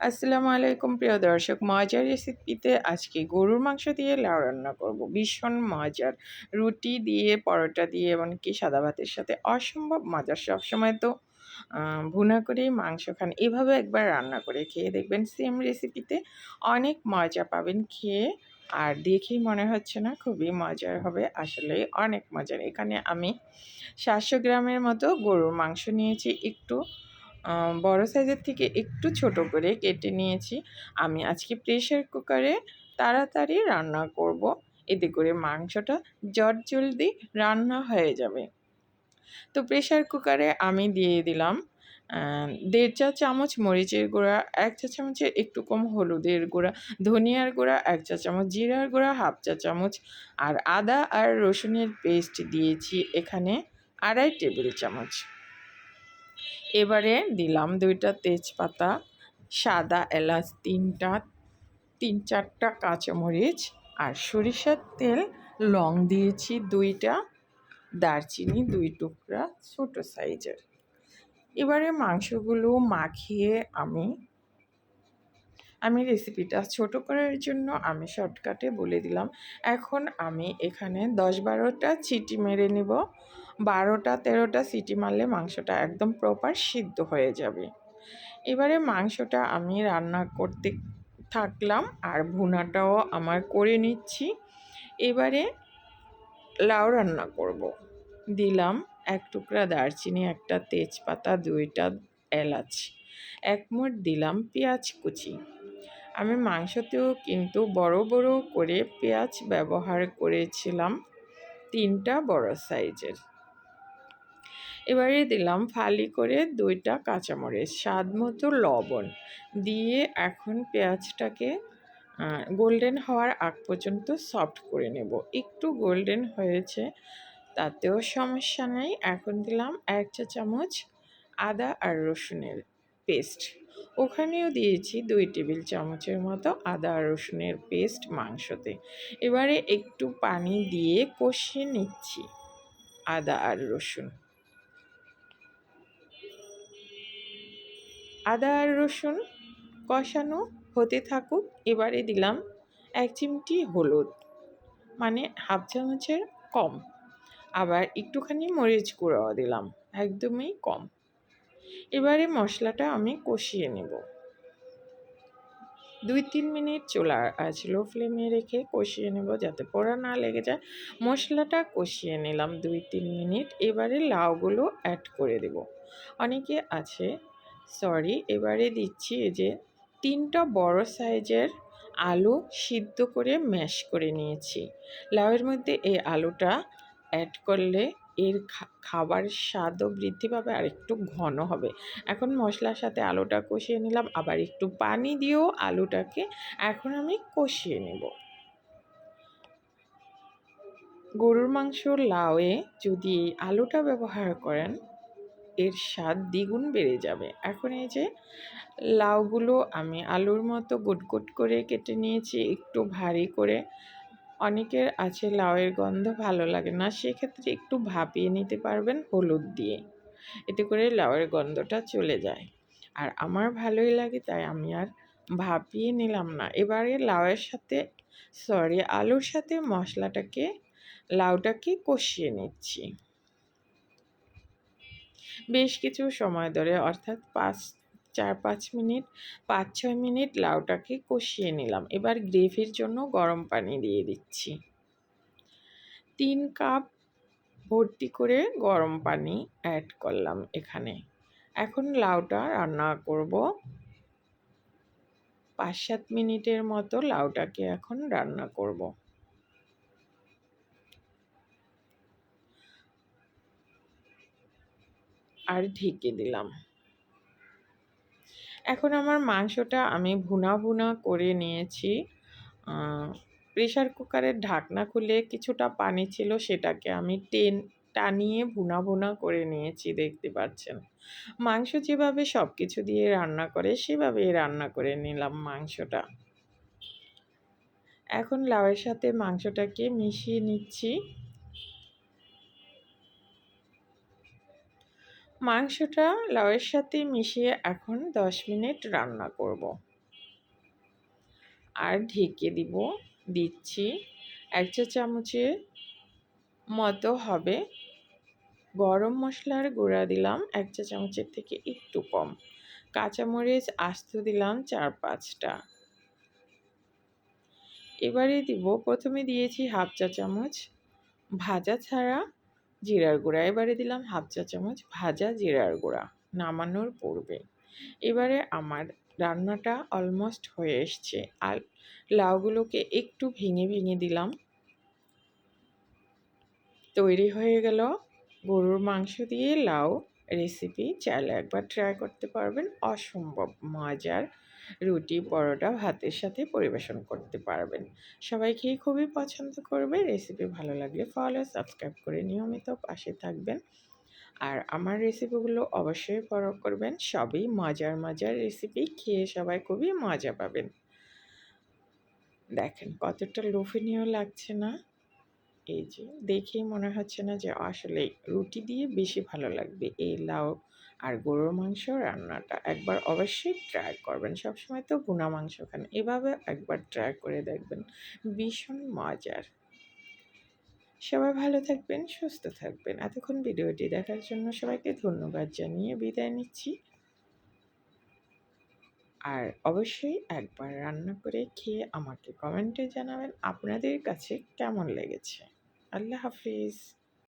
আসসালামু আলাইকুম প্রিয় দর্শক, মজার রেসিপিতে আজকে গরুর মাংস দিয়ে লাউ রান্না করব। ভীষণ মজার, রুটি দিয়ে, পরোটা দিয়ে, এমনকি সাদা ভাতের সাথে অসম্ভব মজার। সবসময় তো ভুনা করেই মাংস খান, এভাবে একবার রান্না করে খেয়ে দেখবেন, সেম রেসিপিতে অনেক মজা পাবেন খেয়ে। আর দেখেই মনে হচ্ছে না খুবই মজার হবে, আসলে অনেক মজার। এখানে আমি 700 গ্রামের মতো গরুর মাংস নিয়েছি, একটু বড় সাইজের থেকে একটু ছোট করে কেটে নিয়েছি। আমি আজকে প্রেশার কুকারে তাড়াতাড়ি রান্না করব, এতে করে মাংসটা জলদি রান্না হয়ে যাবে। তো প্রেশার কুকারে আমি দিয়ে দিলাম 1.5 চা চামচ মরিচের গুঁড়া, 1 চা চামচের একটু কম হলুদের গুঁড়া, ধনিয়ার গুঁড়া 1 চা চামচ, জিরার গুঁড়া 1/2 চা চামচ, আর আদা আর রসুনের পেস্ট দিয়েছি এখানে 2.5 টেবিল চামচ। এবারে দিলাম 2টা তেজপাতা, সাদা এলাচ 3টা, 3-4টা কাঁচামরিচ, আর সরিষার তেল, লং দিয়েছি 2টা, দারচিনি 2 টুকরা ছোট সাইজের। এবারে মাংসগুলো মাখিয়ে আমি রেসিপিটা ছোট করার জন্য আমি শর্টকাটে বলে দিলাম। এখন আমি এখানে 10-12টা সিটি মেরে নেব। 12-13টা সিটি মারলে মাংসটা একদম প্রপার সিদ্ধ হয়ে যাবে। এবারে মাংসটা আমি রান্না করতে থাকলাম আর ভুনাটাও আমার করে নিচ্ছি। এবারে লাউ রান্না করব। দিলাম 1 টুকরা দারচিনি, 1টা তেজপাতা, 2টা এলাচ, 1 মুঠ দিলাম পেঁয়াজ কুচি। আমি মাংসতেও কিন্তু বড় বড় করে পেঁয়াজ ব্যবহার করেছিলাম, 3টা বড় সাইজের। এবারে দিলাম ফালি করে 2টা কাঁচামরিচ, স্বাদ মতো লবণ দিয়ে এখন পেঁয়াজটাকে গোল্ডেন হওয়ার আগ পর্যন্ত সফট করে নেব। একটু গোল্ডেন হয়েছে, তাতেও সমস্যা নেই। এখন দিলাম 1 চা চামচ আদা আর রসুনের পেস্ট, ওখানেও দিয়েছি 2 টেবিল চামচের মতো আদা আর রসুনের পেস্ট মাংসতে। এবারে একটু পানি দিয়ে কষিয়ে নিচ্ছি আদা আর রসুন। আদা আর রসুন কষানো হতে থাকুক। এবারে দিলাম 1 চিমটি হলুদ, মানে 1/2 চামচের কম। আবার একটুখানি মরিচ গুঁড়াও দিলাম, একদমই কম। এবারে মশলাটা আমি কষিয়ে নেব। 2-3 মিনিট চুলার আঁচ লো ফ্লেমে রেখে কষিয়ে নেব, যাতে পোড়া না লেগে যায়। মশলাটা কষিয়ে নিলাম 2-3 মিনিট। এবারে লাউগুলো অ্যাড করে দেব। অনেকে আছে, এবারে দিচ্ছি এই যে 3টা বড় সাইজের আলু সিদ্ধ করে ম্যাশ করে নিয়েছি। লাউয়ের মধ্যে এই আলুটা অ্যাড করলে এর খাবারের স্বাদও বৃদ্ধি পাবে আর একটু ঘন হবে। এখন মশলার সাথে আলুটা কষিয়ে নিলাম, আবার একটু পানি দিয়েও আলুটাকে এখন আমি কষিয়ে নেব। গরুর মাংস লাউয়ে যদি এই আলুটা ব্যবহার করেন, এর স্বাদ দ্বিগুণ বেড়ে যাবে। এখন এই যে লাউগুলো আমি আলুর মতো গুট করে কেটে নিয়েছি, একটু ভারী করে। অনেকের আছে লাউয়ের গন্ধ ভালো লাগে না, সেক্ষেত্রে একটু ভাপিয়ে নিতে পারবেন হলুদ দিয়ে, এতে করে লাউয়ের গন্ধটা চলে যায়। আর আমার ভালোই লাগে, তাই আমি আর ভাপিয়ে নিলাম না। এবারে আলুর সাথে লাউটাকে কষিয়ে নিচ্ছি বেশ কিছু সময় ধরে, অর্থাৎ 4-5 মিনিট, 5-6 মিনিট লাউটাকে কষিয়ে নিলাম। এবার গ্রেভির জন্য গরম পানি দিয়ে দিচ্ছি। 3 কাপ ভর্তি করে গরম পানি অ্যাড করলাম এখানে। এখন লাউটা রান্না করব 5-7 মিনিটের মতো। লাউটাকে এখন রান্না করব। আর ঢেকে দিলাম। এখন আমার মাংসটা আমি ভুনা করে নিয়েছি। প্রেশার কুকারের ঢাকনা খুলে কিছুটা পানি ছিল, সেটাকে আমি টানিয়ে ভুনা করে নিয়েছি, দেখতে পাচ্ছেন। মাংস যেভাবে সব কিছু দিয়ে রান্না করে, সেভাবেই রান্না করে নিলাম মাংসটা। এখন লাউয়ের সাথে মাংসটাকে মিশিয়ে নিচ্ছি। মাংসটা লাউয়ের সাথে মিশিয়ে এখন 10 মিনিট রান্না করব। আর ঢেকে দিচ্ছি। 1 চা চামচের মতো হবে। গরম মশলার গুঁড়া দিলাম 1 চা চামচের থেকে একটু কম। কাঁচামরিচ আস্ত দিলাম 4-5টা। এবারে প্রথমে দিয়েছি 1/2 চা চামচ ভাজা ছাড়া জিরার গুঁড়া। এবারে দিলাম 1/2 চা চামচ ভাজা জিরার গুঁড়া নামানোর পূর্বে। এবারে আমার রান্নাটা অলমোস্ট হয়ে এসছে। আর লাউগুলোকে একটু ভেঙে দিলাম। তৈরি হয়ে গেল গরুর মাংস দিয়ে লাউ রেসিপি। চাইলে একবার ট্রাই করতে পারবেন। অসম্ভব মজার। রুটি, পরোটা, ভাতের সাথে পরিবেশন করতে পারবেন। সবাই খেয়ে খুবই পছন্দ করবে। রেসিপি ভালো লাগলে ফলো, সাবস্ক্রাইব করে নিয়মিত পাশে থাকবেন। আর আমার রেসিপিগুলো অবশ্যই ফলো করবেন। সবই মজার রেসিপি। খেয়ে সবাই খুবই মজা পাবেন। দেখেন কতটা লোভনীয় লাগছে না? এই যে দেখেই মনে হচ্ছে না যে আসলেই রুটি দিয়ে বেশি ভালো লাগবে এই লাউ আর গরুর মাংস রান্নাটা। একবার অবশ্যই ট্রাই করবেন। সবসময় তো ভুনা মাংস খান, এভাবে একবার ট্রাই করে দেখবেন, ভীষণ মজার। সবাই ভালো থাকবেন, সুস্থ থাকবেন। এতক্ষণ ভিডিওটি দেখার জন্য সবাইকে ধন্যবাদ জানিয়ে বিদায় নিচ্ছি। আর অবশ্যই একবার রান্না করে খেয়ে আমাকে কমেন্টে জানাবেন আপনাদের কাছে কেমন লেগেছে। আল্লাহ হাফিজ।